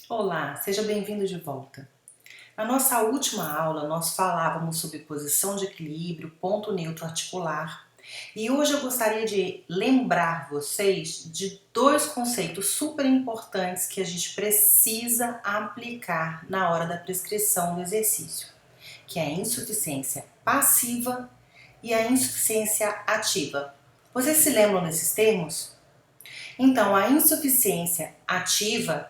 Olá, seja bem-vindo de volta. Na nossa última aula, nós falávamos sobre posição de equilíbrio, ponto neutro articular, e hoje eu gostaria de lembrar vocês de dois conceitos super importantes que a gente precisa aplicar na hora da prescrição do exercício, que é a insuficiência passiva e a insuficiência ativa. Vocês se lembram desses termos? Então, a insuficiência ativa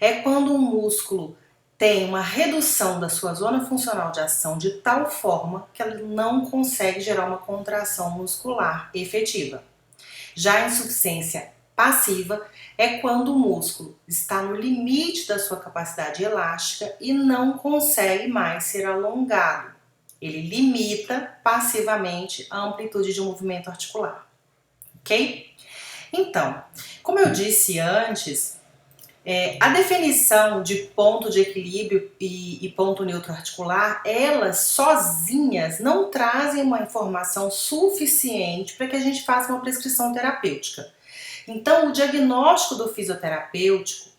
é quando o músculo tem uma redução da sua zona funcional de ação de tal forma que ele não consegue gerar uma contração muscular efetiva. Já a insuficiência passiva é quando o músculo está no limite da sua capacidade elástica e não consegue mais ser alongado. Ele limita passivamente a amplitude de movimento articular, ok? Então, como eu disse antes, a definição de ponto de equilíbrio e ponto neutro articular, elas sozinhas não trazem uma informação suficiente para que a gente faça uma prescrição terapêutica. Então, o diagnóstico do fisioterapeuta,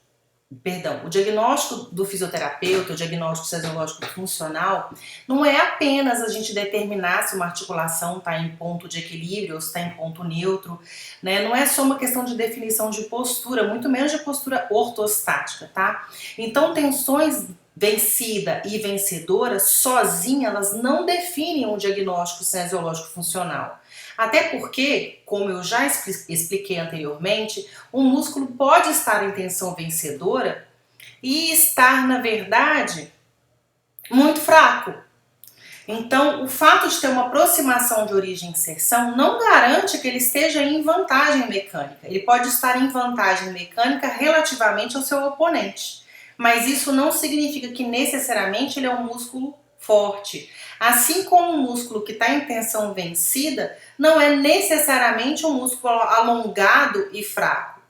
o diagnóstico sesiológico funcional, não é apenas a gente determinar se uma articulação está em ponto de equilíbrio ou se está em ponto neutro, né? Não é só uma questão de definição de postura, muito menos de postura ortostática, tá? Então, tensões vencida e vencedora, sozinha, elas não definem um diagnóstico sesiológico funcional. Até porque, como eu já expliquei anteriormente, o músculo pode estar em tensão vencedora e estar, na verdade, muito fraco. Então, o fato de ter uma aproximação de origem e inserção não garante que ele esteja em vantagem mecânica. Ele pode estar em vantagem mecânica relativamente ao seu oponente. Mas isso não significa que necessariamente ele é um músculo forte. Assim como um músculo que está em tensão vencida não é necessariamente um músculo alongado e fraco.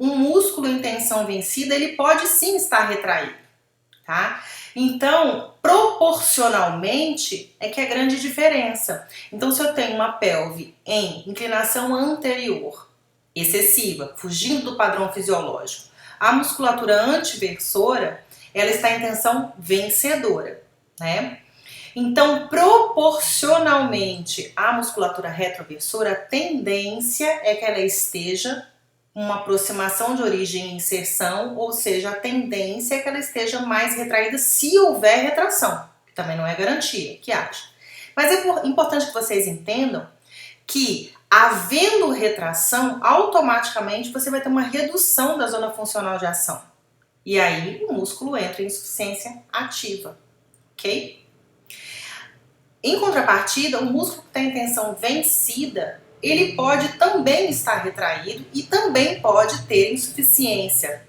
Um músculo em tensão vencida, ele pode sim estar retraído, tá? Então, proporcionalmente é que é a grande diferença. Então, se eu tenho uma pelve em inclinação anterior excessiva, fugindo do padrão fisiológico, a musculatura antiversora, ela está em tensão vencedora, né? Então, proporcionalmente à musculatura retroversora, a tendência é que ela esteja uma aproximação de origem e inserção, ou seja, a tendência é que ela esteja mais retraída se houver retração, que também não é garantia, que acha. Mas é importante que vocês entendam que, havendo retração, automaticamente você vai ter uma redução da zona funcional de ação. E aí o músculo entra em insuficiência ativa, ok? Em contrapartida, o músculo que está em tensão vencida, ele pode também estar retraído e também pode ter insuficiência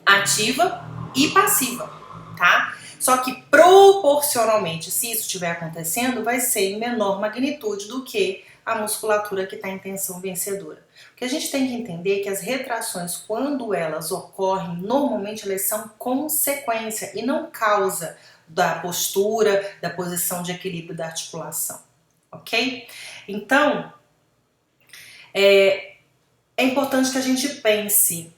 ativa e passiva, tá? Só que proporcionalmente, se isso estiver acontecendo, vai ser em menor magnitude do que a musculatura que está em tensão vencedora. O que a gente tem que entender é que as retrações, quando elas ocorrem, normalmente elas são consequência e não causa da postura, da posição de equilíbrio da articulação, ok? Então, é importante que a gente pense: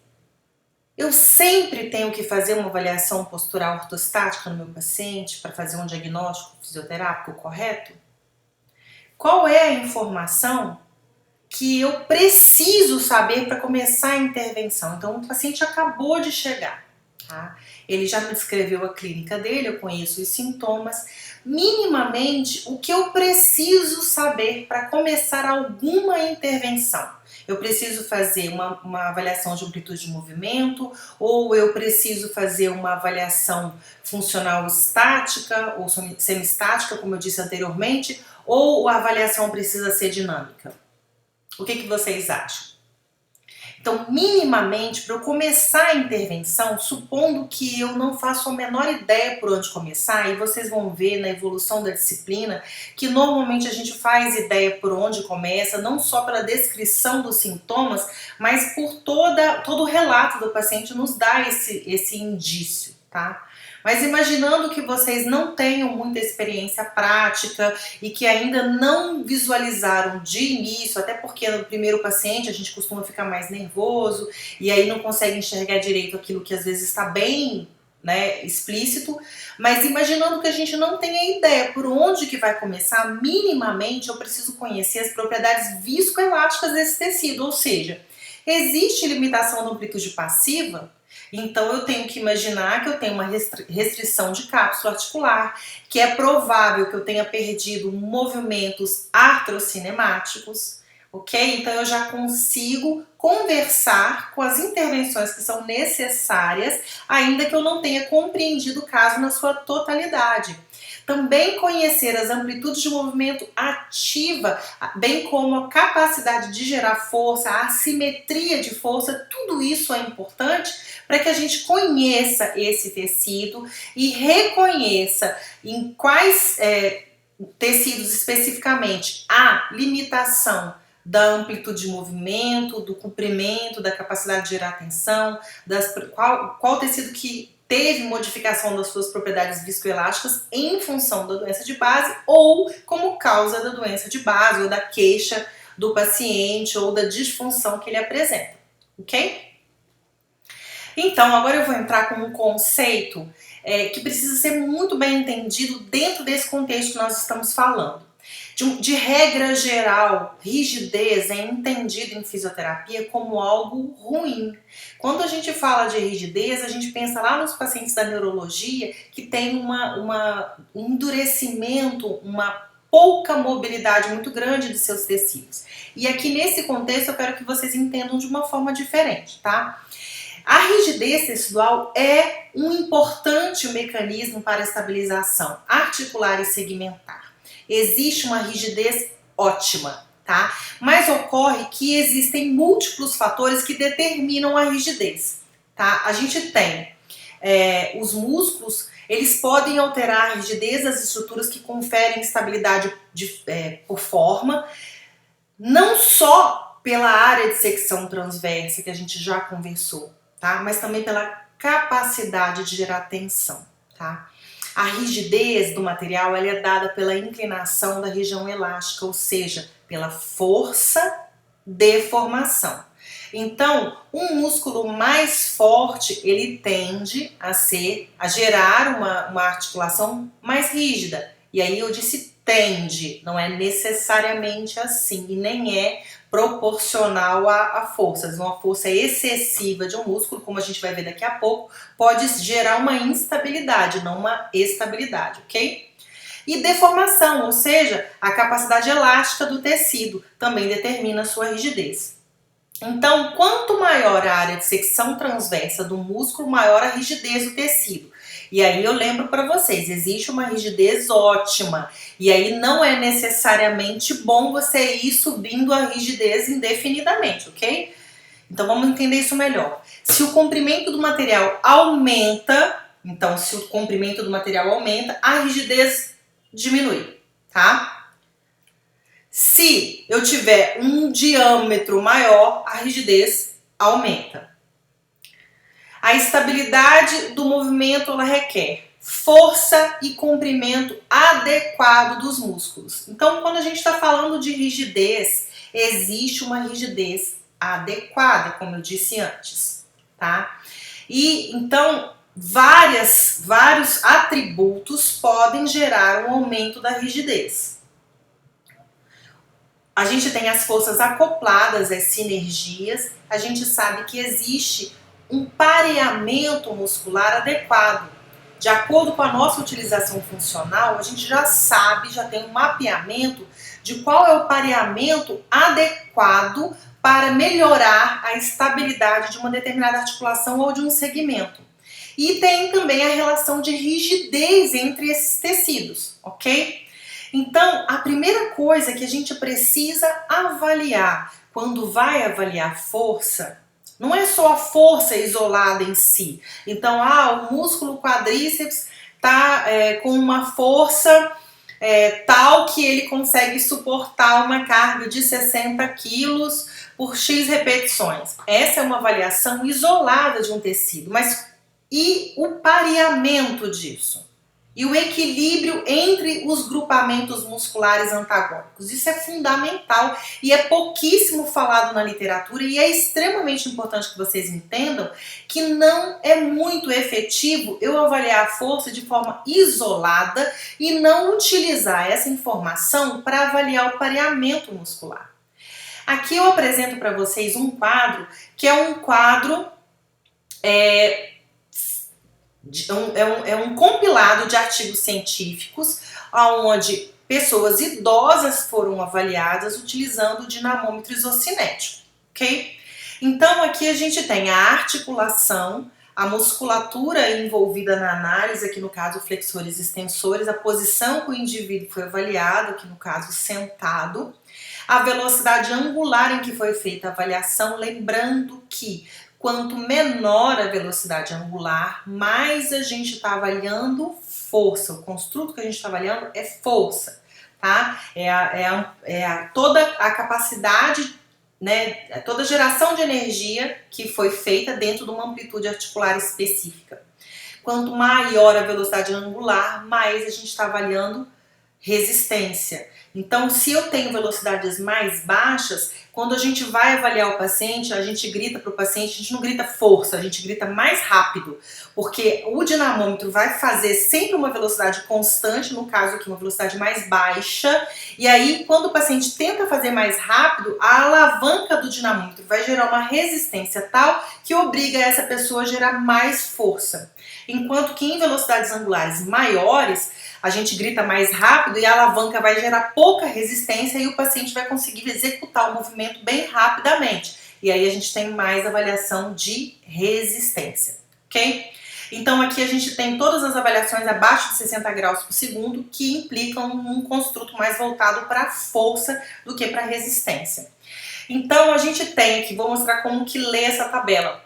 eu sempre tenho que fazer uma avaliação postural ortostática no meu paciente para fazer um diagnóstico fisioterápico correto? Qual é a informação que eu preciso saber para começar a intervenção? Então, o paciente acabou de chegar, tá? Ele já me descreveu a clínica dele, eu conheço os sintomas. Minimamente, o que eu preciso saber para começar alguma intervenção? Eu preciso fazer uma avaliação de amplitude de movimento, ou eu preciso fazer uma avaliação funcional estática ou semiestática, como eu disse anteriormente, ou a avaliação precisa ser dinâmica? O que vocês acham? Então, minimamente, para eu começar a intervenção, supondo que eu não faço a menor ideia por onde começar, e vocês vão ver na evolução da disciplina que normalmente a gente faz ideia por onde começa, não só pela descrição dos sintomas, mas por todo o relato do paciente nos dá esse indício, tá? tá? Mas imaginando que vocês não tenham muita experiência prática e que ainda não visualizaram de início, até porque no primeiro paciente a gente costuma ficar mais nervoso e aí não consegue enxergar direito aquilo que às vezes está bem, né, explícito, mas imaginando que a gente não tenha ideia por onde que vai começar, minimamente eu preciso conhecer as propriedades viscoelásticas desse tecido, ou seja, existe limitação da amplitude passiva? Então eu tenho que imaginar que eu tenho uma restrição de cápsula articular, que é provável que eu tenha perdido movimentos artrocinemáticos, ok? Então eu já consigo conversar com as intervenções que são necessárias, ainda que eu não tenha compreendido o caso na sua totalidade. Também conhecer as amplitudes de movimento ativa, bem como a capacidade de gerar força, a assimetria de força, tudo isso é importante para que a gente conheça esse tecido e reconheça em quais tecidos especificamente há limitação da amplitude de movimento, do comprimento, da capacidade de gerar tensão, qual tecido que teve modificação das suas propriedades viscoelásticas em função da doença de base ou como causa da doença de base ou da queixa do paciente ou da disfunção que ele apresenta, ok? Então, agora eu vou entrar com um conceito que precisa ser muito bem entendido dentro desse contexto que nós estamos falando. De regra geral, rigidez é entendido em fisioterapia como algo ruim. Quando a gente fala de rigidez, a gente pensa lá nos pacientes da neurologia que tem um endurecimento, uma pouca mobilidade muito grande de seus tecidos. E aqui nesse contexto eu quero que vocês entendam de uma forma diferente, tá? A rigidez tecidual é um importante mecanismo para a estabilização articular e segmentar. Existe uma rigidez ótima, tá? Mas ocorre que existem múltiplos fatores que determinam a rigidez, tá? A gente tem os músculos, eles podem alterar a rigidez das estruturas que conferem estabilidade por forma, não só pela área de secção transversa que a gente já conversou, tá? Mas também pela capacidade de gerar tensão, tá? A rigidez do material ela é dada pela inclinação da região elástica, ou seja, pela força de formação. Então, um músculo mais forte, ele tende a gerar uma articulação mais rígida. E aí eu disse tende, não é necessariamente assim, e nem é proporcional à força. Uma força excessiva de um músculo, como a gente vai ver daqui a pouco, pode gerar uma instabilidade, não uma estabilidade, ok? E deformação, ou seja, a capacidade elástica do tecido, também determina a sua rigidez. Então, quanto maior a área de secção transversa do músculo, maior a rigidez do tecido. E aí eu lembro para vocês, existe uma rigidez ótima, e aí não é necessariamente bom você ir subindo a rigidez indefinidamente, ok? Então vamos entender isso melhor. Se o comprimento do material aumenta, a rigidez diminui, tá? Se eu tiver um diâmetro maior, a rigidez aumenta. A estabilidade do movimento ela requer força e comprimento adequado dos músculos. Então, quando a gente está falando de rigidez, existe uma rigidez adequada, como eu disse antes, tá? E então, vários atributos podem gerar um aumento da rigidez. A gente tem as forças acopladas, as sinergias, a gente sabe que existe um pareamento muscular adequado. De acordo com a nossa utilização funcional, a gente já sabe, já tem um mapeamento de qual é o pareamento adequado para melhorar a estabilidade de uma determinada articulação ou de um segmento. E tem também a relação de rigidez entre esses tecidos, ok? Então, a primeira coisa que a gente precisa avaliar quando vai avaliar força, não é só a força isolada em si. Então, o músculo quadríceps está com uma força tal que ele consegue suportar uma carga de 60 quilos por X repetições. Essa é uma avaliação isolada de um tecido, mas e o pareamento disso. E o equilíbrio entre os grupamentos musculares antagônicos. Isso é fundamental e é pouquíssimo falado na literatura e é extremamente importante que vocês entendam que não é muito efetivo eu avaliar a força de forma isolada e não utilizar essa informação para avaliar o pareamento muscular. Aqui eu apresento para vocês um quadro que é um quadro é um compilado de artigos científicos onde pessoas idosas foram avaliadas utilizando o dinamômetro isocinético, ok? Então aqui a gente tem a articulação, a musculatura envolvida na análise, aqui no caso flexores e extensores, a posição que o indivíduo foi avaliado, aqui no caso sentado, a velocidade angular em que foi feita a avaliação, lembrando que quanto menor a velocidade angular, mais a gente está avaliando força. O construto que a gente está avaliando é força, tá? Toda a capacidade, né? Toda a geração de energia que foi feita dentro de uma amplitude articular específica. Quanto maior a velocidade angular, mais a gente está avaliando resistência. Então, se eu tenho velocidades mais baixas, quando a gente vai avaliar o paciente, a gente grita para o paciente, a gente não grita força, a gente grita mais rápido, porque o dinamômetro vai fazer sempre uma velocidade constante, no caso aqui uma velocidade mais baixa, e aí quando o paciente tenta fazer mais rápido, a alavanca do dinamômetro vai gerar uma resistência tal que obriga essa pessoa a gerar mais força. Enquanto que em velocidades angulares maiores, a gente grita mais rápido e a alavanca vai gerar pouca resistência e o paciente vai conseguir executar o movimento bem rapidamente. E aí a gente tem mais avaliação de resistência, ok? Então aqui a gente tem todas as avaliações abaixo de 60 graus por segundo que implicam um construto mais voltado para força do que para resistência. Então a gente tem aqui, vou mostrar como que lê essa tabela.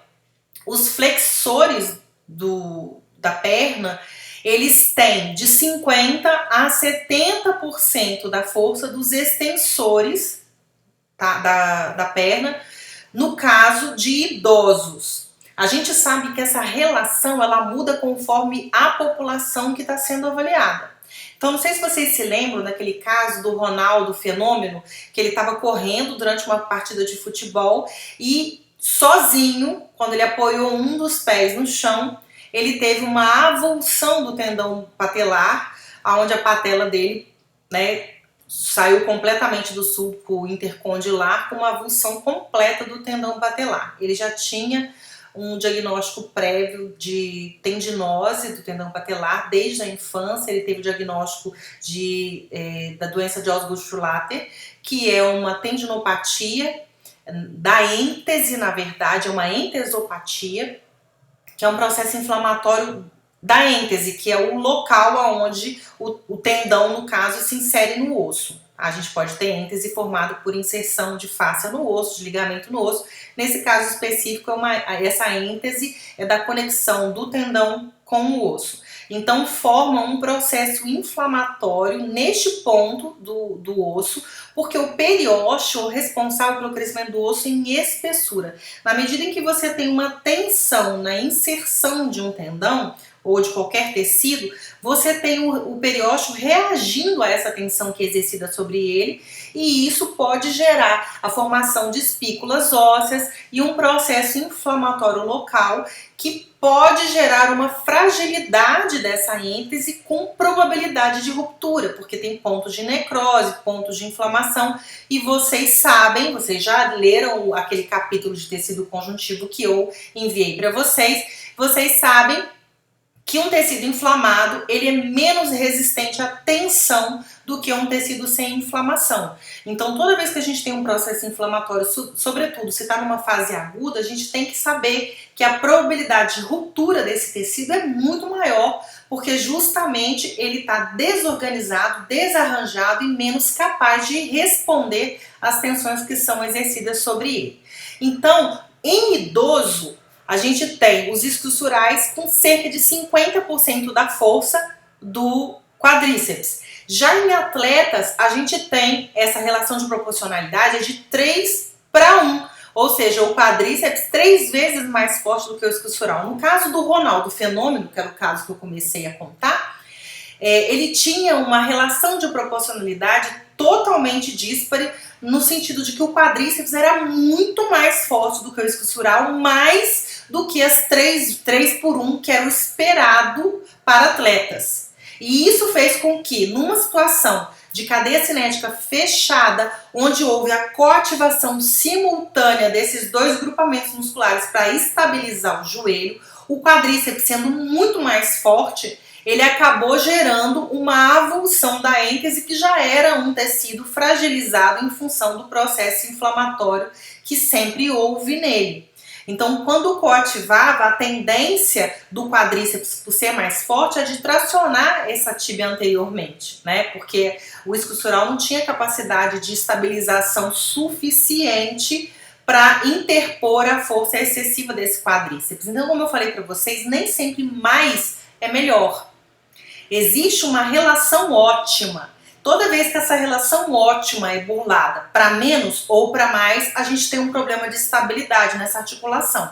Os flexores da perna, eles têm de 50% a 70% da força dos extensores, tá, da perna, no caso de idosos. A gente sabe que essa relação ela muda conforme a população que está sendo avaliada. Então, não sei se vocês se lembram daquele caso do Ronaldo Fenômeno, que ele estava correndo durante uma partida de futebol e sozinho, quando ele apoiou um dos pés no chão, ele teve uma avulsão do tendão patelar, onde a patela dele, né, saiu completamente do sulco intercondilar com uma avulsão completa do tendão patelar. Ele já tinha um diagnóstico prévio de tendinose do tendão patelar desde a infância. Ele teve o diagnóstico da doença de Osgood-Schlatter, que é uma tendinopatia da êntese, na verdade, é uma entesopatia, que é um processo inflamatório da êntese, que é o local onde o tendão, no caso, se insere no osso. A gente pode ter êntese formado por inserção de fáscia no osso, de ligamento no osso. Nesse caso específico, essa êntese é da conexão do tendão com o osso. Então, forma um processo inflamatório neste ponto do osso, porque o periósteo é responsável pelo crescimento do osso em espessura. Na medida em que você tem uma tensão na inserção de um tendão, ou de qualquer tecido, você tem o periósteo reagindo a essa tensão que é exercida sobre ele, e isso pode gerar a formação de espículas ósseas e um processo inflamatório local que pode gerar uma fragilidade dessa êntese com probabilidade de ruptura, porque tem pontos de necrose, pontos de inflamação, e vocês sabem, vocês já leram aquele capítulo de tecido conjuntivo que eu enviei para vocês sabem que um tecido inflamado ele é menos resistente à tensão do que um tecido sem inflamação. Então, toda vez que a gente tem um processo inflamatório, sobretudo se está numa fase aguda, a gente tem que saber que a probabilidade de ruptura desse tecido é muito maior, porque justamente ele está desorganizado, desarranjado e menos capaz de responder às tensões que são exercidas sobre ele. Então, em idoso, a gente tem os isquiosurais com cerca de 50% da força do quadríceps. Já em atletas, a gente tem essa relação de proporcionalidade de 3:1, Ou seja, o quadríceps 3 vezes mais forte do que o isquiosural. No caso do Ronaldo Fenômeno, que era o caso que eu comecei a contar, ele tinha uma relação de proporcionalidade totalmente díspare, no sentido de que o quadríceps era muito mais forte do que o isquiosural, mais do que as 3 por 1, que era o esperado para atletas. E isso fez com que, numa situação de cadeia cinética fechada, onde houve a coativação simultânea desses 2 grupamentos musculares para estabilizar o joelho, o quadríceps sendo muito mais forte, ele acabou gerando uma avulsão da êntese, que já era um tecido fragilizado em função do processo inflamatório que sempre houve nele. Então, quando coativava, a tendência do quadríceps, por ser mais forte, é de tracionar essa tíbia anteriormente, né? Porque o isquiosural não tinha capacidade de estabilização suficiente para interpor a força excessiva desse quadríceps. Então, como eu falei para vocês, nem sempre mais é melhor. Existe uma relação ótima. Toda vez que essa relação ótima é burlada para menos ou para mais, a gente tem um problema de estabilidade nessa articulação.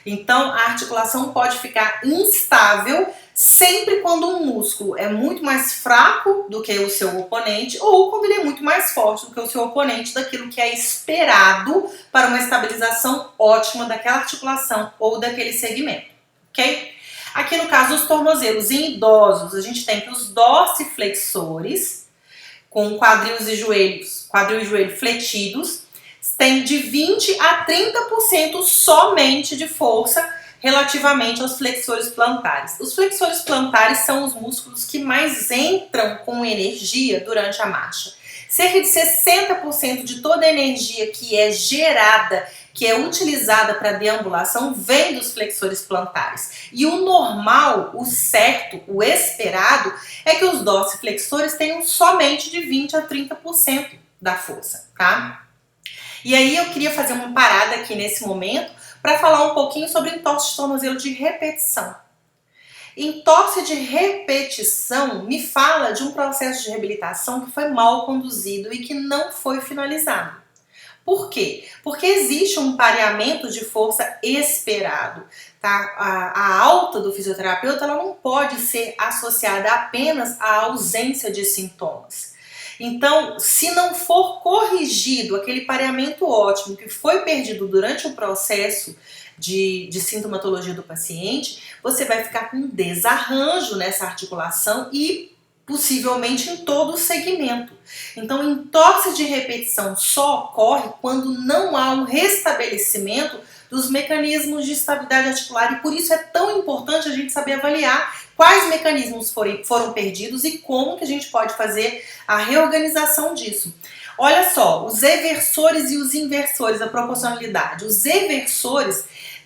Então, a articulação pode ficar instável sempre quando um músculo é muito mais fraco do que o seu oponente, ou quando ele é muito mais forte do que o seu oponente, daquilo que é esperado para uma estabilização ótima daquela articulação ou daquele segmento, ok? Aqui no caso dos tornozelos em idosos, a gente tem que os dorsiflexores, com quadril e joelho fletidos, tem de 20 a 30% somente de força relativamente aos flexores plantares. Os flexores plantares são os músculos que mais entram com energia durante a marcha. Cerca de 60% de toda a energia que é gerada, que é utilizada para deambulação, vem dos flexores plantares. E o normal, o certo, o esperado, é que os dorsiflexores tenham somente de 20 a 30% da força, tá? E aí eu queria fazer uma parada aqui nesse momento para falar um pouquinho sobre entorse de tornozelo de repetição. Entorse de repetição me fala de um processo de reabilitação que foi mal conduzido e que não foi finalizado. Por quê? Porque existe um pareamento de força esperado. Tá? A alta do fisioterapeuta ela não pode ser associada apenas à ausência de sintomas. Então, se não for corrigido aquele pareamento ótimo que foi perdido durante o processo de sintomatologia do paciente, você vai ficar com um desarranjo nessa articulação e possivelmente em todo o segmento. Então, entorse de repetição só ocorre quando não há um restabelecimento dos mecanismos de estabilidade articular, e por isso é tão importante a gente saber avaliar quais mecanismos foram perdidos e como que a gente pode fazer a reorganização disso. Olha só, os eversores e os inversores, a proporcionalidade. Os eversores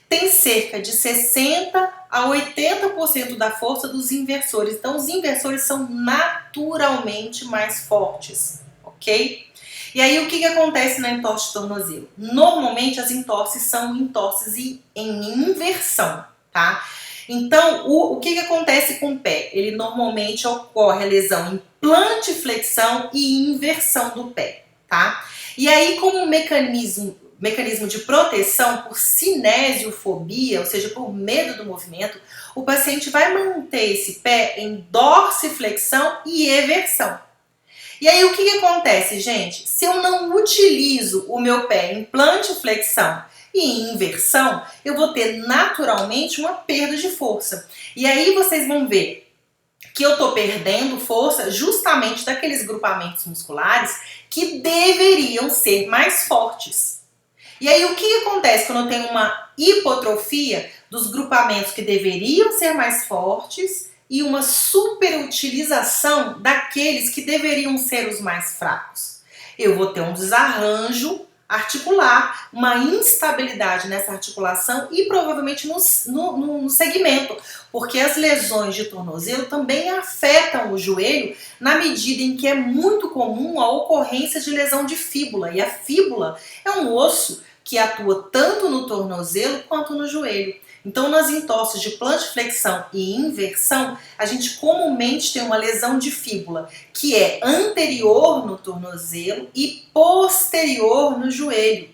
têm cerca de 60 a 80% da força dos inversores. Então, os inversores são naturalmente mais fortes, ok? E aí, o que acontece na entorse de tornozelo? Normalmente, as entorses são entorses em inversão, tá? Então, o que acontece com o pé? Ele normalmente ocorre a lesão em plantiflexão e inversão do pé, tá? E aí, como mecanismo de proteção por cinesiofobia, ou seja, por medo do movimento, o paciente vai manter esse pé em dorsiflexão e eversão. E aí o que acontece, gente? Se eu não utilizo o meu pé em plantiflexão e em inversão, eu vou ter naturalmente uma perda de força. E aí vocês vão ver que eu tô perdendo força justamente daqueles grupamentos musculares que deveriam ser mais fortes. E aí o que acontece quando eu tenho uma hipotrofia dos grupamentos que deveriam ser mais fortes e uma superutilização daqueles que deveriam ser os mais fracos? Eu vou ter um desarranjo articular, uma instabilidade nessa articulação e provavelmente no segmento, porque as lesões de tornozelo também afetam o joelho na medida em que é muito comum a ocorrência de lesão de fíbula, e a fíbula é um osso que atua tanto no tornozelo quanto no joelho. Então, nas entorses de plantiflexão e inversão, a gente comumente tem uma lesão de fíbula que é anterior no tornozelo e posterior no joelho.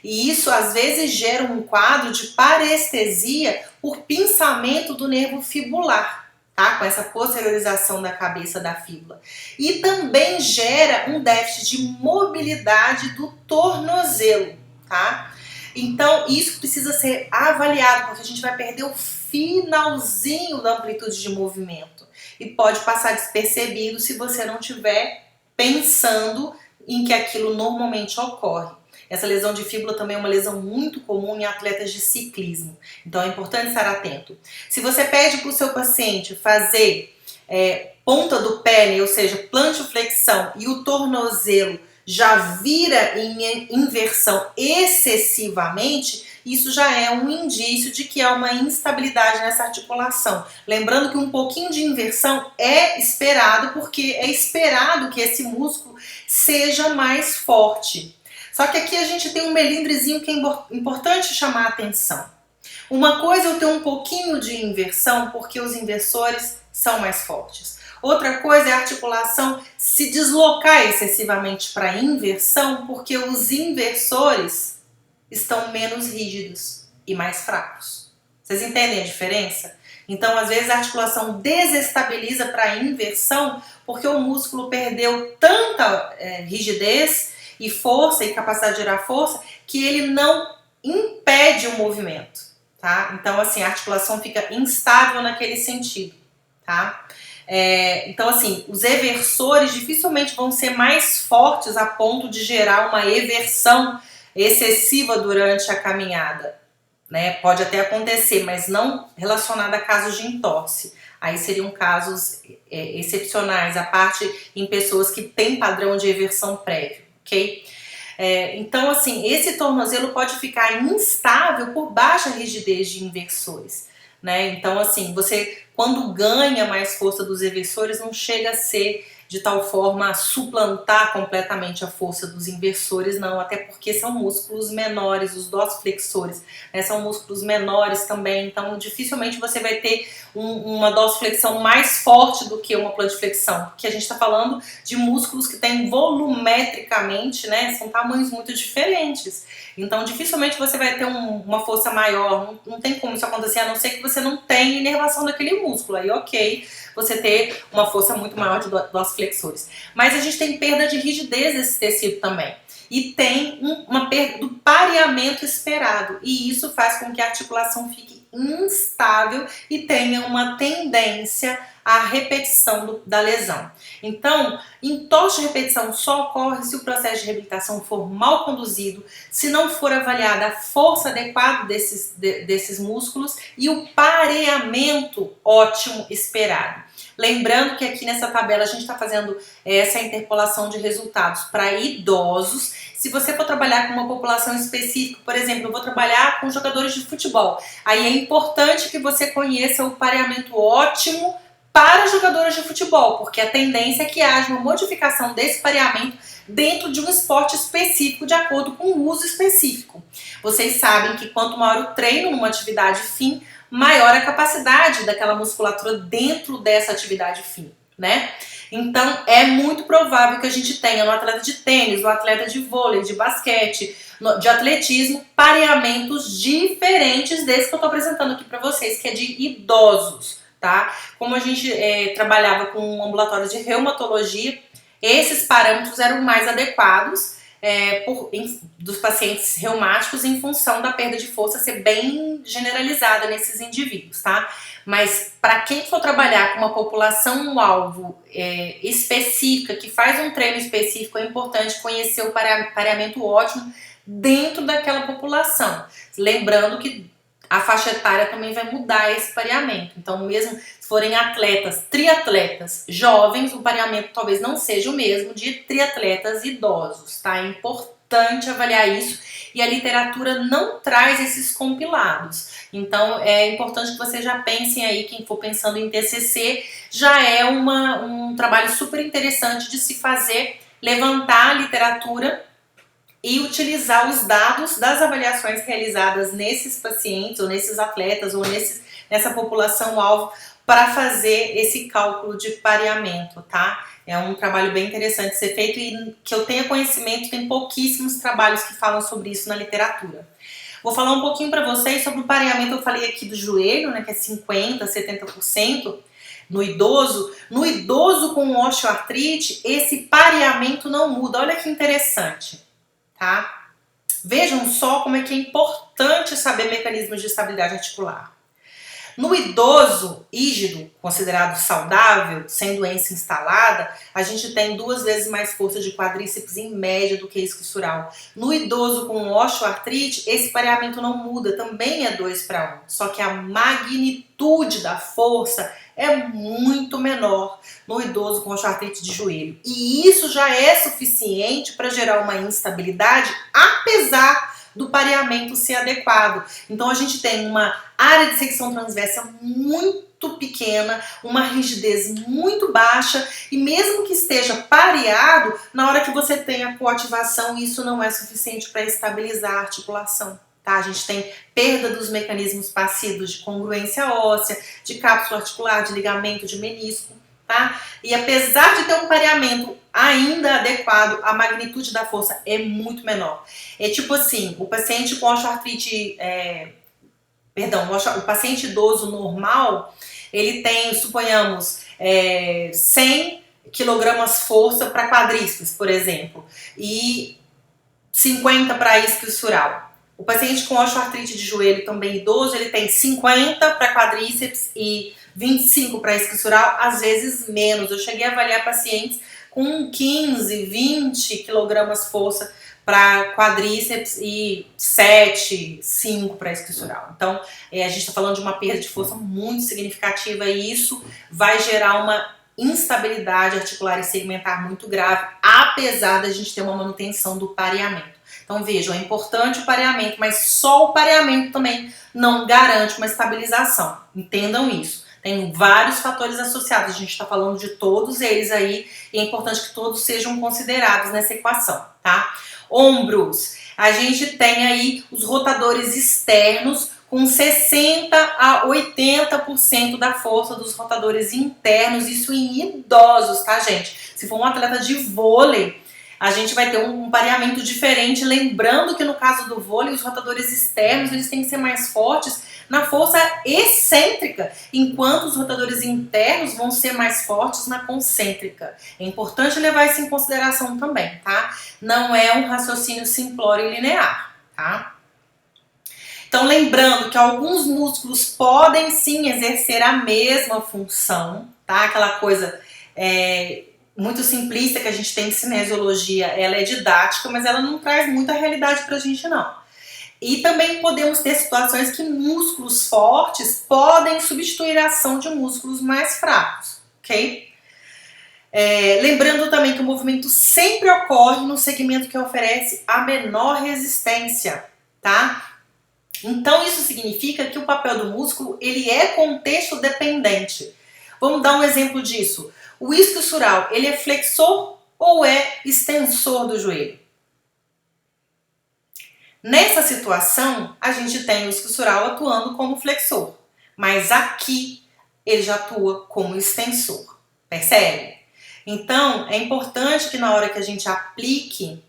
E isso às vezes gera um quadro de parestesia por pinçamento do nervo fibular, tá? Com essa posteriorização da cabeça da fíbula. E também gera um déficit de mobilidade do tornozelo, tá? Então isso precisa ser avaliado, porque a gente vai perder o finalzinho da amplitude de movimento e pode passar despercebido se você não estiver pensando em que aquilo normalmente ocorre. Essa lesão de fíbula também é uma lesão muito comum em atletas de ciclismo, então é importante estar atento. Se você pede para o seu paciente fazer ponta do pé, né, ou seja, plantioflexão, e o tornozelo já vira em inversão excessivamente, isso já é um indício de que há uma instabilidade nessa articulação. Lembrando que um pouquinho de inversão é esperado, porque é esperado que esse músculo seja mais forte. Só que aqui a gente tem um melindrezinho que é importante chamar a atenção. Uma coisa é eu ter um pouquinho de inversão, porque os inversores são mais fortes. Outra coisa é a articulação se deslocar excessivamente para a inversão, porque os inversores estão menos rígidos e mais fracos. Vocês entendem a diferença? Então, às vezes, a articulação desestabiliza para a inversão, porque o músculo perdeu tanta rigidez e força e capacidade de gerar força, que ele não impede o movimento, tá? Então, assim, a articulação fica instável naquele sentido, tá? Então, assim, os eversores dificilmente vão ser mais fortes a ponto de gerar uma eversão excessiva durante a caminhada, né? Pode até acontecer, mas não relacionada a casos de entorse. Aí seriam casos excepcionais, a parte em pessoas que têm padrão de eversão prévio, ok? Então, assim, esse tornozelo pode ficar instável por baixa rigidez de inversores, né? Então, assim, você quando ganha mais força dos eversores, não chega a ser de tal forma a suplantar completamente a força dos inversores, não, até porque são músculos menores, os dorsiflexores, né, são músculos menores também, então dificilmente você vai ter uma dorsiflexão mais forte do que uma plantiflexão, porque a gente está falando de músculos que têm volumetricamente, né, são tamanhos muito diferentes, então dificilmente você vai ter uma força maior, não tem como isso acontecer, a não ser que você não tenha inervação daquele músculo, aí ok, você ter uma força muito maior de dorsiflexores. Mas a gente tem perda de rigidez desse tecido também. E tem uma perda do pareamento esperado. E isso faz com que a articulação fique instável e tenha uma tendência à repetição da lesão. Então, entorse de repetição só ocorre se o processo de reabilitação for mal conduzido, se não for avaliada a força adequada desses músculos e o pareamento ótimo esperado. Lembrando que aqui nessa tabela a gente está fazendo essa interpolação de resultados para idosos. Se você for trabalhar com uma população específica, por exemplo, eu vou trabalhar com jogadores de futebol, aí é importante que você conheça o pareamento ótimo para jogadores de futebol, porque a tendência é que haja uma modificação desse pareamento dentro de um esporte específico, de acordo com o uso específico. Vocês sabem que quanto maior o treino numa atividade fim, maior a capacidade daquela musculatura dentro dessa atividade fim, né? Então, é muito provável que a gente tenha no atleta de tênis, no atleta de vôlei, de basquete, de atletismo, pareamentos diferentes desse que eu tô apresentando aqui para vocês, que é de idosos, tá? Como a gente trabalhava com um ambulatório de reumatologia, esses parâmetros eram mais adequados dos pacientes reumáticos em função da perda de força ser bem generalizada nesses indivíduos, tá? Mas para quem for trabalhar com uma população-alvo específica, que faz um treino específico, é importante conhecer o pareamento ótimo dentro daquela população. Lembrando que a faixa etária também vai mudar esse pareamento. Então, mesmo se forem atletas, triatletas jovens, o pareamento talvez não seja o mesmo de triatletas idosos, tá? É importante avaliar isso e a literatura não traz esses compilados. Então, é importante que vocês já pensem aí, quem for pensando em TCC, já é um trabalho super interessante de se fazer, levantar a literatura e utilizar os dados das avaliações realizadas nesses pacientes, ou nesses atletas, ou nessa população-alvo, para fazer esse cálculo de pareamento, tá? É um trabalho bem interessante de ser feito e que eu tenha conhecimento, tem pouquíssimos trabalhos que falam sobre isso na literatura. Vou falar um pouquinho para vocês sobre o pareamento. Eu falei aqui do joelho, né, que é 50%, 70% no idoso. No idoso com osteoartrite, esse pareamento não muda. Olha que interessante, tá? Vejam só como é que é importante saber mecanismos de estabilidade articular. No idoso rígido, considerado saudável, sem doença instalada, a gente tem 2 vezes mais força de quadríceps em média do que isquiosural. No idoso com osteoartrite, esse pareamento não muda, também é 2:1. Só que a magnitude da força é muito menor no idoso com osteoartrite de joelho. E isso já é suficiente para gerar uma instabilidade, apesar do pareamento ser adequado. Então a gente tem uma área de secção transversa muito pequena, uma rigidez muito baixa e mesmo que esteja pareado, na hora que você tem a coativação, isso não é suficiente para estabilizar a articulação. Tá? A gente tem perda dos mecanismos passivos de congruência óssea, de cápsula articular, de ligamento, de menisco. Tá? E apesar de ter um pareamento ainda adequado, a magnitude da força é muito menor. É tipo assim, o paciente com osteoartrite, o paciente idoso normal, ele tem, suponhamos, 100 quilogramas força para quadríceps, por exemplo, e 50 para isquiosural. O paciente com osteoartrite de joelho, também idoso, ele tem 50 para quadríceps e 25 para isquiosural, às vezes menos. Eu cheguei a avaliar pacientes com 15, 20 quilogramas força para quadríceps e 7, 5 para isquiosural. Então, a gente está falando de uma perda de força muito significativa e isso vai gerar uma instabilidade articular e segmentar muito grave, apesar da gente ter uma manutenção do pareamento. Então vejam, é importante o pareamento, mas só o pareamento também não garante uma estabilização. Entendam isso. Tem vários fatores associados, a gente está falando de todos eles aí e é importante que todos sejam considerados nessa equação, tá? Ombros, a gente tem aí os rotadores externos com 60 a 80% da força dos rotadores internos, isso em idosos, tá, gente? Se for um atleta de vôlei, a gente vai ter um pareamento diferente, lembrando que no caso do vôlei, os rotadores externos eles têm que ser mais fortes na força excêntrica, enquanto os rotadores internos vão ser mais fortes na concêntrica. É importante levar isso em consideração também, tá? Não é um raciocínio simplório e linear, tá? Então, lembrando que alguns músculos podem sim exercer a mesma função, tá? Aquela coisa muito simplista que a gente tem em cinesiologia, ela é didática, mas ela não traz muita realidade pra gente, não. E também podemos ter situações que músculos fortes podem substituir a ação de músculos mais fracos, ok? Lembrando também que o movimento sempre ocorre no segmento que oferece a menor resistência, tá? Então isso significa que o papel do músculo ele é contexto dependente. Vamos dar um exemplo disso. O isquiosural, ele é flexor ou é extensor do joelho? Nessa situação, a gente tem o isquiosural atuando como flexor, mas aqui ele já atua como extensor, percebe? Então, é importante que na hora que a gente aplique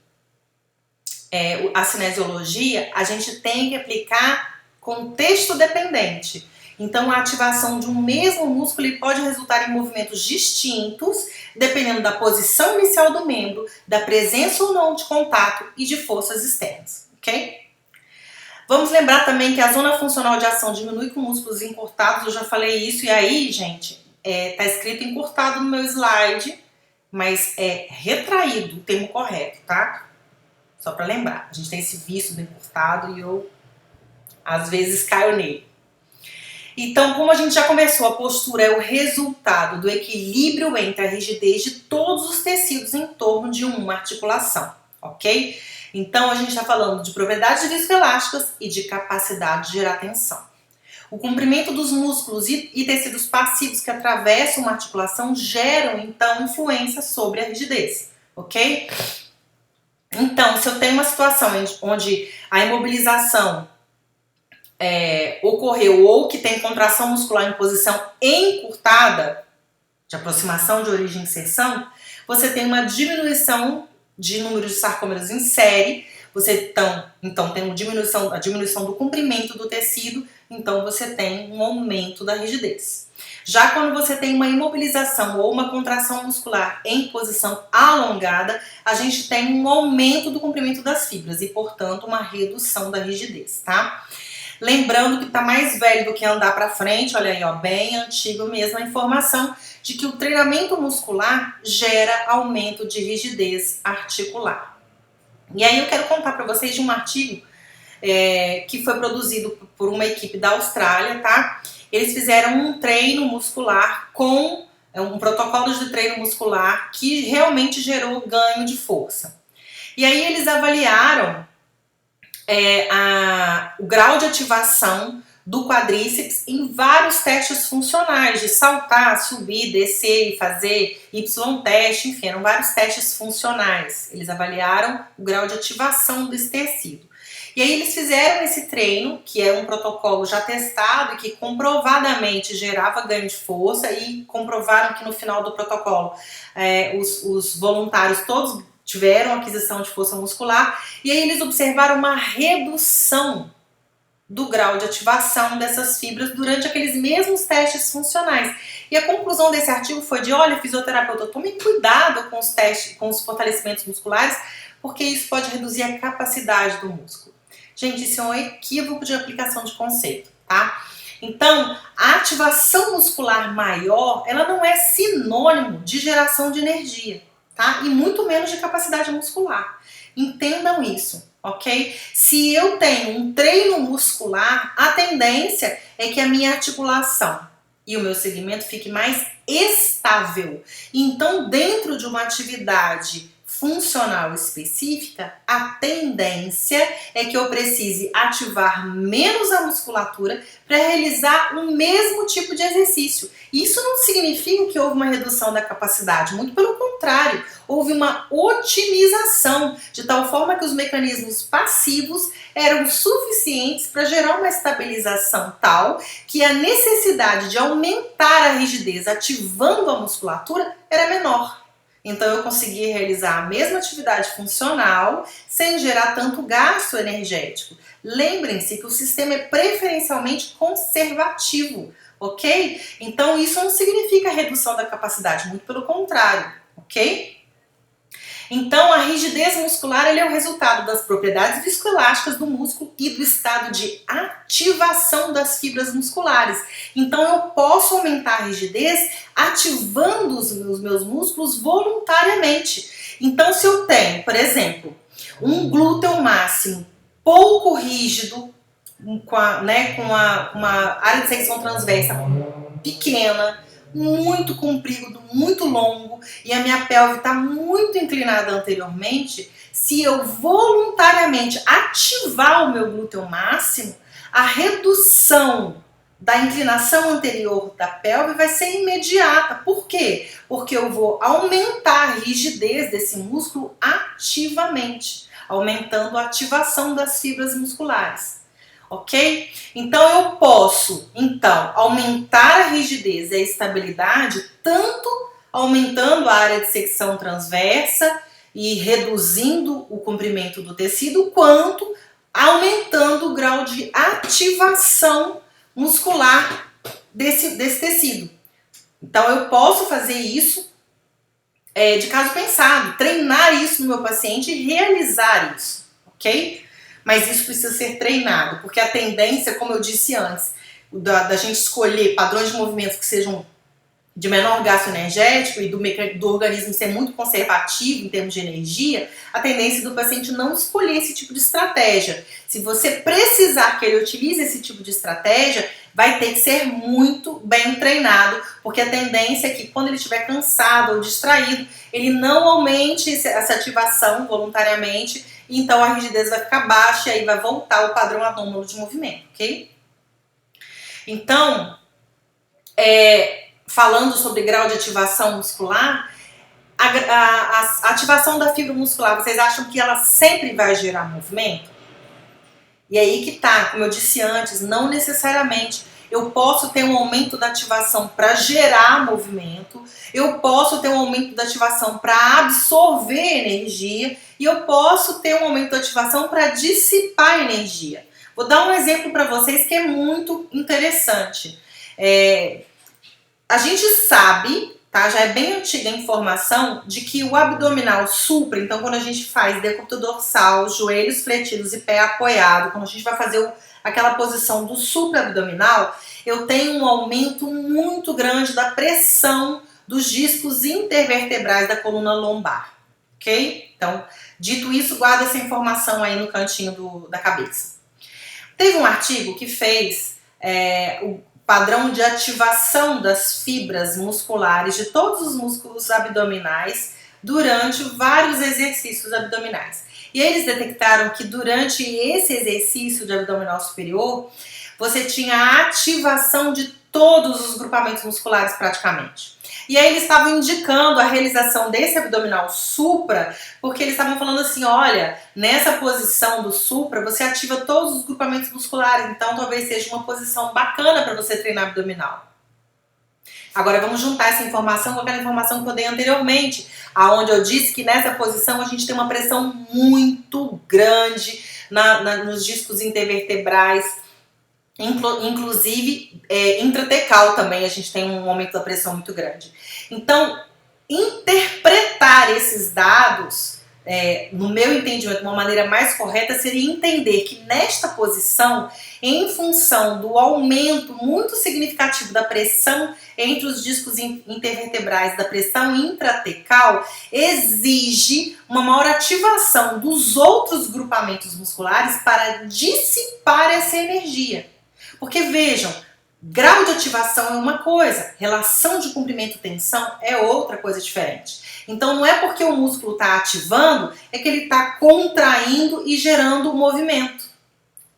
a cinesiologia, a gente tem que aplicar contexto dependente. Então, a ativação de um mesmo músculo ele pode resultar em movimentos distintos, dependendo da posição inicial do membro, da presença ou não de contato e de forças externas, ok? Vamos lembrar também que a zona funcional de ação diminui com músculos encurtados, eu já falei isso, e aí, gente, tá escrito encurtado no meu slide, mas é retraído o termo correto, tá? Só para lembrar, a gente tem esse vício do encurtado e eu, às vezes, caio nele. Então, como a gente já conversou, a postura é o resultado do equilíbrio entre a rigidez de todos os tecidos em torno de uma articulação, ok? Então, a gente está falando de propriedades viscoelásticas e de capacidade de gerar tensão. O comprimento dos músculos e tecidos passivos que atravessam uma articulação geram, então, influência sobre a rigidez, ok? Então, se eu tenho uma situação onde a imobilização ocorreu ou que tem contração muscular em posição encurtada, de aproximação de origem e inserção, você tem uma diminuição de número de sarcômeros em série, você então tem a diminuição do comprimento do tecido, então você tem um aumento da rigidez. Já quando você tem uma imobilização ou uma contração muscular em posição alongada, a gente tem um aumento do comprimento das fibras e, portanto, uma redução da rigidez, tá? Lembrando que tá mais velho do que andar para frente, olha aí, ó, bem antigo mesmo a informação de que o treinamento muscular gera aumento de rigidez articular. E aí eu quero contar para vocês de um artigo que foi produzido por uma equipe da Austrália, tá? Eles fizeram um treino muscular com um protocolo de treino muscular que realmente gerou ganho de força. E aí eles avaliaram o grau de ativação do quadríceps em vários testes funcionais, de saltar, subir, descer e fazer Y-teste, enfim, eram vários testes funcionais. Eles avaliaram o grau de ativação desse tecido. E aí eles fizeram esse treino, que é um protocolo já testado e que comprovadamente gerava ganho de força, e comprovaram que no final do protocolo os voluntários todos tiveram aquisição de força muscular, e aí eles observaram uma redução do grau de ativação dessas fibras durante aqueles mesmos testes funcionais. E a conclusão desse artigo foi de, olha, fisioterapeuta, tome cuidado com os testes, com os fortalecimentos musculares, porque isso pode reduzir a capacidade do músculo. Gente, isso é um equívoco de aplicação de conceito, tá? Então, a ativação muscular maior, ela não é sinônimo de geração de energia, tá? E muito menos de capacidade muscular. Entendam isso, ok? Se eu tenho um treino muscular, a tendência é que a minha articulação e o meu segmento fique mais estável. Então, dentro de uma atividade funcional específica, a tendência é que eu precise ativar menos a musculatura para realizar o mesmo tipo de exercício. Isso não significa que houve uma redução da capacidade, muito pelo contrário, houve uma otimização, de tal forma que os mecanismos passivos eram suficientes para gerar uma estabilização tal que a necessidade de aumentar a rigidez ativando a musculatura era menor. Então eu consegui realizar a mesma atividade funcional sem gerar tanto gasto energético. Lembrem-se que o sistema é preferencialmente conservativo, ok? Então isso não significa redução da capacidade, muito pelo contrário, ok? Então, a rigidez muscular é o resultado das propriedades viscoelásticas do músculo e do estado de ativação das fibras musculares. Então, eu posso aumentar a rigidez ativando os meus músculos voluntariamente. Então, se eu tenho, por exemplo, um glúteo máximo pouco rígido, com uma área de secção transversa pequena, muito comprido, muito longo, e a minha pelve está muito inclinada anteriormente, se eu voluntariamente ativar o meu glúteo máximo, a redução da inclinação anterior da pelve vai ser imediata. Por quê? Porque eu vou aumentar a rigidez desse músculo ativamente, aumentando a ativação das fibras musculares. Ok? Então eu posso, aumentar a rigidez e a estabilidade, tanto aumentando a área de secção transversa e reduzindo o comprimento do tecido, quanto aumentando o grau de ativação muscular desse tecido. Então eu posso fazer isso de caso pensado, treinar isso no meu paciente e realizar isso, ok? Mas isso precisa ser treinado, porque a tendência, como eu disse antes, da gente escolher padrões de movimentos que sejam de menor gasto energético e do organismo ser muito conservativo em termos de energia, a tendência do paciente não escolher esse tipo de estratégia. Se você precisar que ele utilize esse tipo de estratégia, vai ter que ser muito bem treinado, porque a tendência é que quando ele estiver cansado ou distraído, ele não aumente essa ativação voluntariamente, então a rigidez vai ficar baixa e aí vai voltar ao padrão anômalo de movimento, ok? Então, falando sobre grau de ativação muscular, a ativação da fibra muscular, vocês acham que ela sempre vai gerar movimento? E aí que tá, como eu disse antes, não necessariamente eu posso ter um aumento da ativação para gerar movimento, eu posso ter um aumento da ativação para absorver energia e eu posso ter um aumento da ativação para dissipar energia. Vou dar um exemplo para vocês que é muito interessante. A gente sabe, tá? Já é bem antiga a informação de que o abdominal supra, então quando a gente faz decúbito dorsal, joelhos fletidos e pé apoiado, quando a gente vai fazer aquela posição do supra-abdominal, eu tenho um aumento muito grande da pressão dos discos intervertebrais da coluna lombar, ok? Então, dito isso, guarda essa informação aí no cantinho da cabeça. Teve um artigo que fez o padrão de ativação das fibras musculares de todos os músculos abdominais durante vários exercícios abdominais. E eles detectaram que durante esse exercício de abdominal superior, você tinha a ativação de todos os grupamentos musculares praticamente. E aí eles estavam indicando a realização desse abdominal supra, porque eles estavam falando assim, olha, nessa posição do supra, você ativa todos os grupamentos musculares, então talvez seja uma posição bacana para você treinar abdominal. Agora vamos juntar essa informação com aquela informação que eu dei anteriormente, aonde eu disse que nessa posição a gente tem uma pressão muito grande nos discos intervertebrais, inclusive intratecal também a gente tem um aumento da pressão muito grande. Então, interpretar esses dados, no meu entendimento, de uma maneira mais correta, seria entender que nesta posição, em função do aumento muito significativo da pressão entre os discos intervertebrais, da pressão intratecal, exige uma maior ativação dos outros grupamentos musculares para dissipar essa energia. Porque vejam, grau de ativação é uma coisa, relação de comprimento-tensão é outra coisa diferente. Então não é porque o músculo está ativando, é que ele está contraindo e gerando o movimento.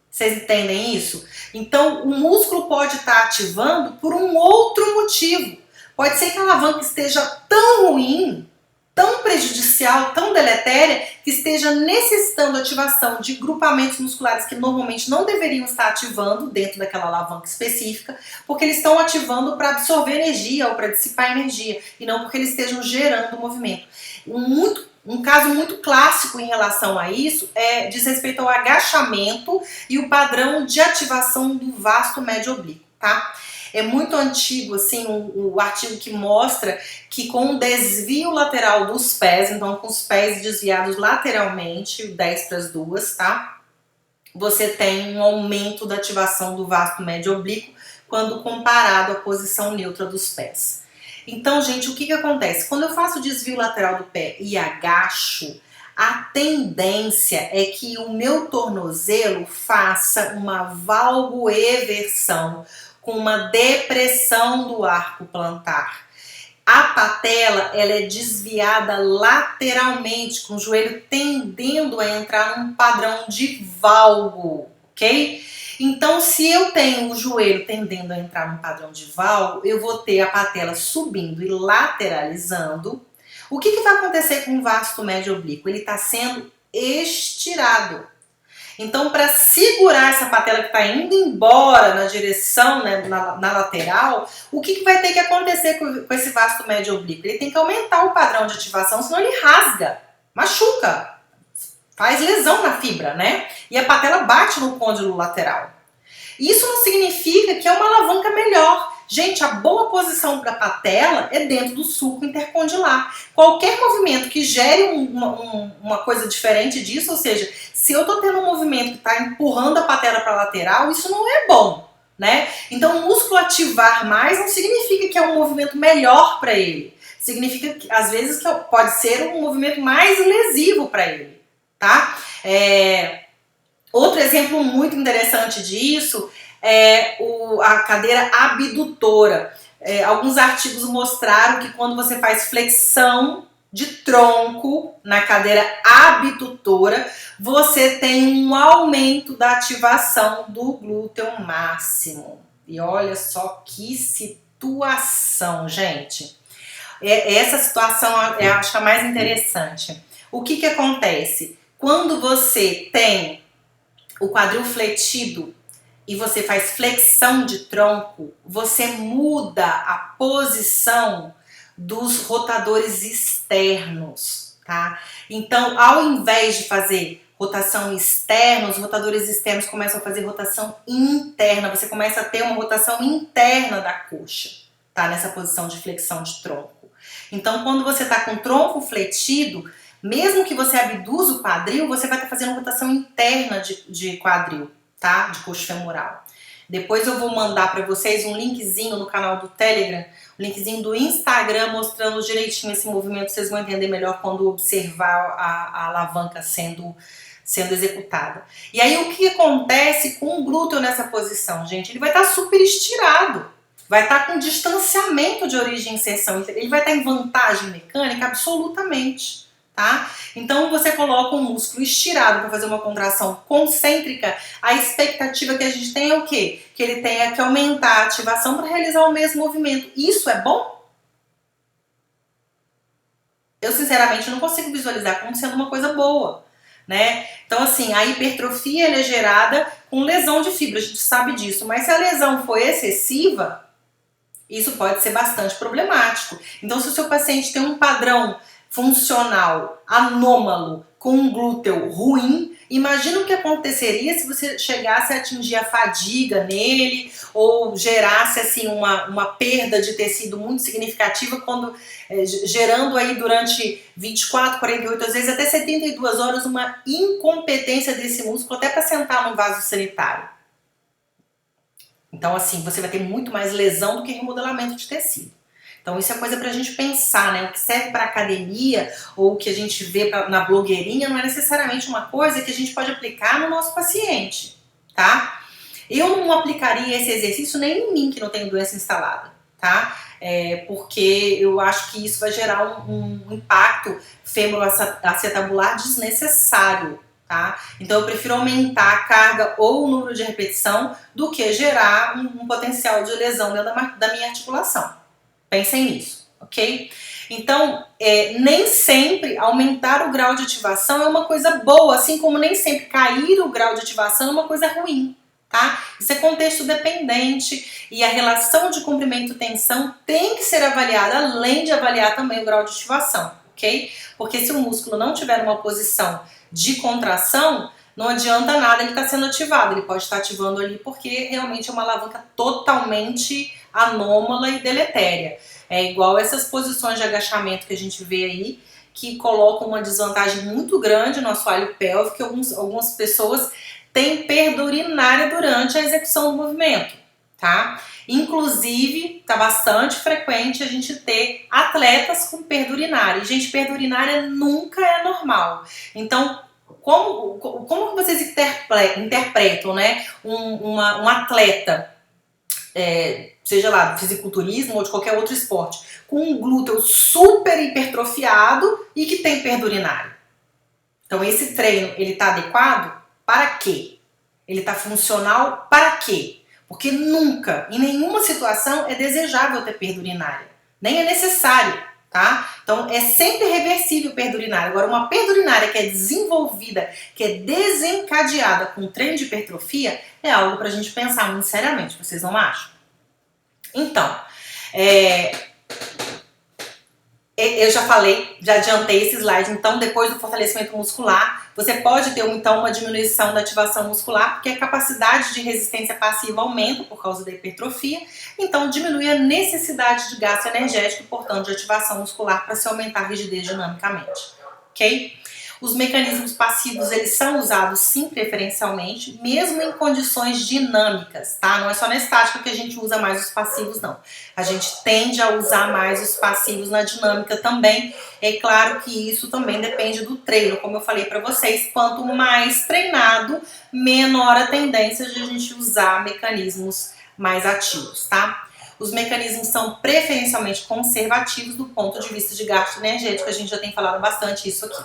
Vocês entendem isso? Então o músculo pode estar ativando por um outro motivo. Pode ser que a alavanca esteja tão ruim, tão prejudicial, tão deletéria, que esteja necessitando ativação de grupamentos musculares que normalmente não deveriam estar ativando dentro daquela alavanca específica, porque eles estão ativando para absorver energia ou para dissipar energia, e não porque eles estejam gerando movimento. Um caso muito clássico em relação a isso diz respeito ao agachamento e o padrão de ativação do vasto médio oblíquo, tá? É muito antigo, assim, o artigo que mostra que com o desvio lateral dos pés, então com os pés desviados lateralmente, 10:2, tá? Você tem um aumento da ativação do vasto médio oblíquo quando comparado à posição neutra dos pés. Então, gente, o que acontece? Quando eu faço o desvio lateral do pé e agacho, a tendência é que o meu tornozelo faça uma valgoeversão, com uma depressão do arco plantar. A patela, ela é desviada lateralmente, com o joelho tendendo a entrar num padrão de valgo, ok? Então, se eu tenho o joelho tendendo a entrar num padrão de valgo, eu vou ter a patela subindo e lateralizando. O que vai acontecer com o vasto médio oblíquo? Ele está sendo estirado. Então, para segurar essa patela que está indo embora na direção, né, na lateral, o que vai ter que acontecer com esse vasto médio oblíquo? Ele tem que aumentar o padrão de ativação, senão ele rasga, machuca, faz lesão na fibra, né? E a patela bate no côndilo lateral. Isso não significa que é uma alavanca melhor. Gente, a boa posição para a patela é dentro do sulco intercondilar. Qualquer movimento que gere uma coisa diferente disso, ou seja, se eu estou tendo um movimento que está empurrando a patela para a lateral, isso não é bom, né? Então, o músculo ativar mais não significa que é um movimento melhor para ele. Significa que, às vezes, que pode ser um movimento mais lesivo para ele, tá? Outro exemplo muito interessante disso é a cadeira abdutora. Alguns artigos mostraram que quando você faz flexão de tronco na cadeira abdutora, você tem um aumento da ativação do glúteo máximo. E olha só que situação, gente. Essa situação eu acho a mais interessante. O que acontece? Quando você tem o quadril fletido e você faz flexão de tronco, você muda a posição dos rotadores externos, tá? Então, ao invés de fazer rotação externa, os rotadores externos começam a fazer rotação interna, você começa a ter uma rotação interna da coxa, tá? Nessa posição de flexão de tronco. Então, quando você tá com o tronco fletido, mesmo que você abduza o quadril, você vai estar fazendo rotação interna de quadril, tá? De coxa femoral. Depois eu vou mandar para vocês um linkzinho no canal do Telegram, um linkzinho do Instagram mostrando direitinho esse movimento, vocês vão entender melhor quando observar a alavanca sendo executada. E aí o que acontece com o glúteo nessa posição, gente? Ele vai estar super estirado, vai estar com distanciamento de origem e inserção, ele vai estar em vantagem mecânica absolutamente. Tá? Então você coloca um músculo estirado para fazer uma contração concêntrica, a expectativa que a gente tem é o quê? Que ele tenha que aumentar a ativação para realizar o mesmo movimento. Isso é bom? Eu sinceramente não consigo visualizar como sendo uma coisa boa, né? Então assim, a hipertrofia é gerada com lesão de fibra, a gente sabe disso, mas se a lesão for excessiva, isso pode ser bastante problemático. Então se o seu paciente tem um padrão funcional anômalo com um glúteo ruim, imagina o que aconteceria se você chegasse a atingir a fadiga nele ou gerasse assim uma perda de tecido muito significativa, quando gerando aí durante 24, 48, às vezes até 72 horas uma incompetência desse músculo até para sentar no vaso sanitário. Então assim, você vai ter muito mais lesão do que remodelamento de tecido. Então isso é coisa pra gente pensar, né? O que serve para academia ou o que a gente vê na blogueirinha não é necessariamente uma coisa que a gente pode aplicar no nosso paciente, tá? Eu não aplicaria esse exercício nem em mim que não tenho doença instalada, tá? Porque eu acho que isso vai gerar um impacto femoroacetabular desnecessário, tá? Então eu prefiro aumentar a carga ou o número de repetição do que gerar um potencial de lesão dentro da minha articulação. Pensem nisso, ok? Então, nem sempre aumentar o grau de ativação é uma coisa boa, assim como nem sempre cair o grau de ativação é uma coisa ruim, tá? Isso é contexto dependente e a relação de comprimento-tensão tem que ser avaliada, além de avaliar também o grau de ativação, ok? Porque se o músculo não tiver uma posição de contração, não adianta nada ele estar sendo ativado, ele pode estar ativando ali porque realmente é uma alavanca totalmente anômala e deletéria. É igual essas posições de agachamento que a gente vê aí, que colocam uma desvantagem muito grande no assoalho pélvico, que algumas pessoas têm perda urinária durante a execução do movimento, tá? Inclusive, tá bastante frequente a gente ter atletas com perda urinária. E, gente, perda urinária nunca é normal. Então, como vocês interpretam, né, um atleta, seja lá do fisiculturismo ou de qualquer outro esporte, com um glúteo super hipertrofiado e que tem perda urinária? Então esse treino, ele tá adequado para quê? Ele tá funcional para quê? Porque nunca, em nenhuma situação, é desejável ter perda urinária. Nem é necessário, tá? Então é sempre reversível perda urinária. Agora, uma perda urinária que é desenvolvida, que é desencadeada com treino de hipertrofia, é algo pra gente pensar muito seriamente, vocês não acham? Então, eu já falei, já adiantei esse slide, então depois do fortalecimento muscular, você pode ter então uma diminuição da ativação muscular, porque a capacidade de resistência passiva aumenta por causa da hipertrofia, então diminui a necessidade de gasto energético e, portanto, de ativação muscular para se aumentar a rigidez dinamicamente, ok? Os mecanismos passivos, eles são usados sim preferencialmente, mesmo em condições dinâmicas, tá? Não é só na estática que a gente usa mais os passivos, não. A gente tende a usar mais os passivos na dinâmica também. É claro que isso também depende do treino, como eu falei para vocês, quanto mais treinado, menor a tendência de a gente usar mecanismos mais ativos, tá? Os mecanismos são preferencialmente conservativos do ponto de vista de gasto energético, a gente já tem falado bastante isso aqui.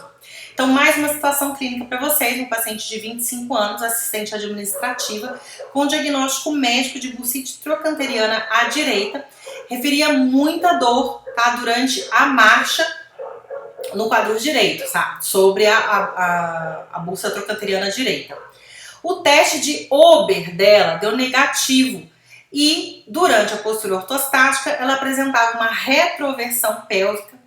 Então, mais uma situação clínica para vocês, um paciente de 25 anos, assistente administrativa, com diagnóstico médico de bursite trocanteriana à direita, referia muita dor, tá, durante a marcha no quadril direito, tá, sobre a bursa trocanteriana à direita. O teste de Ober dela deu negativo e durante a postura ortostática ela apresentava uma retroversão pélvica,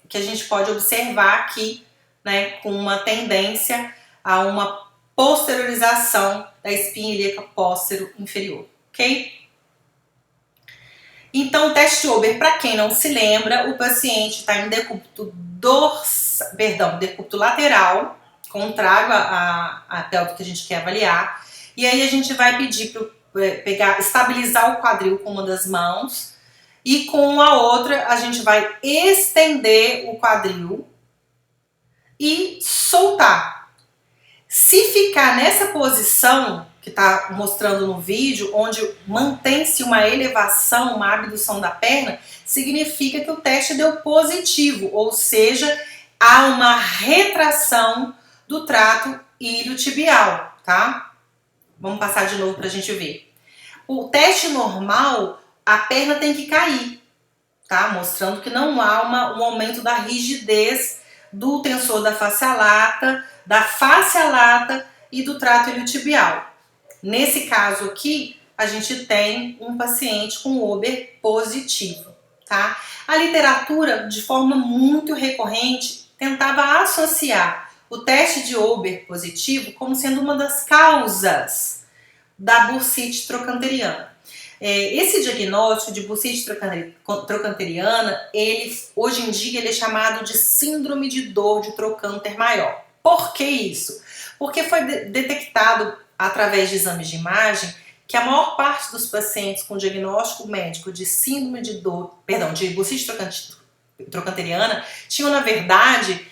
que a gente pode observar aqui, né, com uma tendência a uma posteriorização da espinha ilíaca póstero inferior, ok? Então, o teste de Ober, para quem não se lembra, o paciente está em decúbito decúbito lateral, contrário à pelve que a gente quer avaliar, e aí a gente vai pedir para estabilizar o quadril com uma das mãos, e com a outra a gente vai estender o quadril e soltar. Se ficar nessa posição que está mostrando no vídeo, onde mantém-se uma elevação, uma abdução da perna, significa que o teste deu positivo, ou seja, há uma retração do trato iliotibial, tá? Vamos passar de novo para a gente ver. O teste normal, a perna tem que cair, tá? Mostrando que não há um aumento da rigidez do tensor da face lata e do trato iliotibial. Nesse caso aqui, a gente tem um paciente com Ober positivo, tá? A literatura, de forma muito recorrente, tentava associar o teste de Ober positivo como sendo uma das causas da bursite trochanteriana. Esse diagnóstico de bursite trochanteriana, hoje em dia ele é chamado de síndrome de dor de trochanter maior. Por que isso? Porque foi detectado através de exames de imagem que a maior parte dos pacientes com diagnóstico médico de síndrome de bursite trochanteriana tinham, na verdade,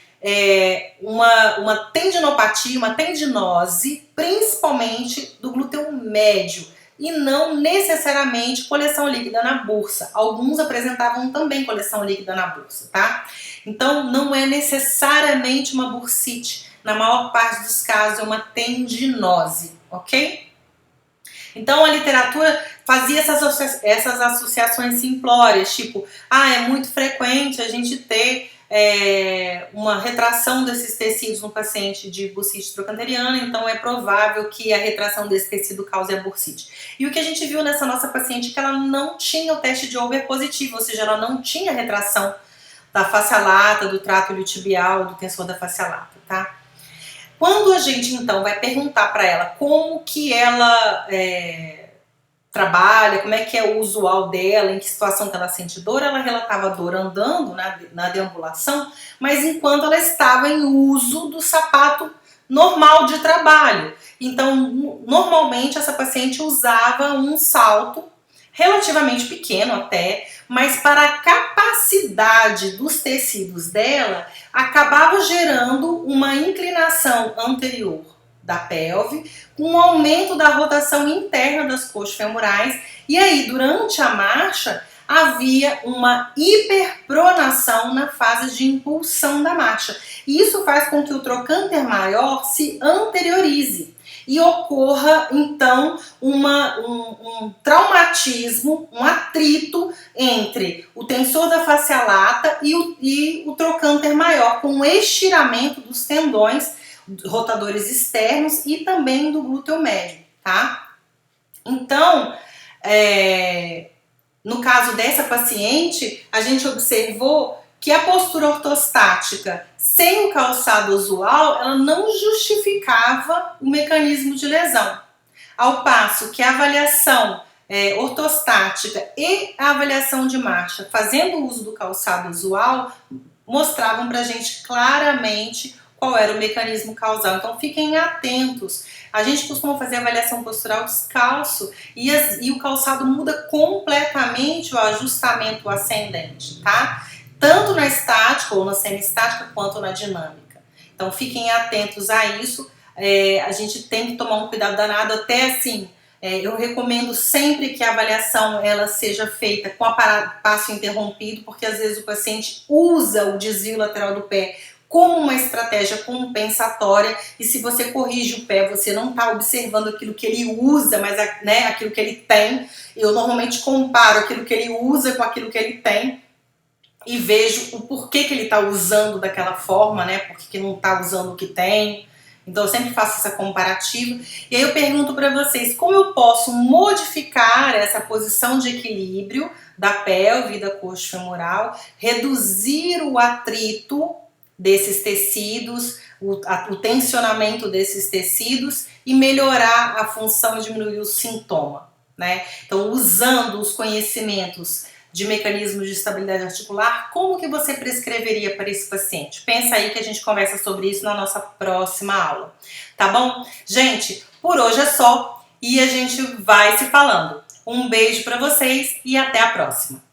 uma tendinopatia, uma tendinose, principalmente do glúteo médio, e não necessariamente coleção líquida na bursa. Alguns apresentavam também coleção líquida na bursa, tá? Então, não é necessariamente uma bursite. Na maior parte dos casos é uma tendinose, ok? Então, a literatura fazia essas associações simplórias, tipo, é muito frequente a gente ter uma retração desses tecidos no paciente de bursite trochanteriana, então é provável que a retração desse tecido cause a bursite. E o que a gente viu nessa nossa paciente é que ela não tinha o teste de Ober positivo, ou seja, ela não tinha retração da face lata, do trato iliotibial, do tensor da face lata, tá? Quando a gente, então, vai perguntar para ela como que ela trabalha, como é que é o usual dela, em que situação que ela sente dor, ela relatava dor andando na deambulação, mas enquanto ela estava em uso do sapato normal de trabalho. Então, normalmente, essa paciente usava um salto relativamente pequeno até, mas para a capacidade dos tecidos dela, acabava gerando uma inclinação anterior da pelve, com um aumento da rotação interna das coxas femorais, e aí durante a marcha havia uma hiperpronação na fase de impulsão da marcha. E isso faz com que o trochanter maior se anteriorize e ocorra então um traumatismo, um atrito entre o tensor da face lata e o trochanter maior, com um estiramento dos tendões rotadores externos e também do glúteo médio, tá? Então, no caso dessa paciente, a gente observou que a postura ortostática sem o calçado usual, ela não justificava o mecanismo de lesão. Ao passo que a avaliação ortostática e a avaliação de marcha, fazendo uso do calçado usual, mostravam pra gente claramente qual era o mecanismo causal. Então fiquem atentos. A gente costuma fazer avaliação postural descalço e o calçado muda completamente o ajustamento ascendente, tá? Tanto na estática ou na semi-estática quanto na dinâmica. Então fiquem atentos a isso. A gente tem que tomar um cuidado danado, até assim, eu recomendo sempre que a avaliação ela seja feita com passo interrompido, porque às vezes o paciente usa o desvio lateral do pé como uma estratégia compensatória, e se você corrige o pé, você não está observando aquilo que ele usa, mas aquilo que ele tem. Eu normalmente comparo aquilo que ele usa com aquilo que ele tem e vejo o porquê que ele está usando daquela forma, né? Porque que não está usando o que tem. Então eu sempre faço essa comparativa. E aí eu pergunto para vocês, como eu posso modificar essa posição de equilíbrio da pelve e da coxa femoral, reduzir o atrito desses tecidos, o tensionamento desses tecidos e melhorar a função e diminuir o sintoma, né? Então, usando os conhecimentos de mecanismos de estabilidade articular, como que você prescreveria para esse paciente? Pensa aí que a gente conversa sobre isso na nossa próxima aula, tá bom? Gente, por hoje é só e a gente vai se falando. Um beijo para vocês e até a próxima!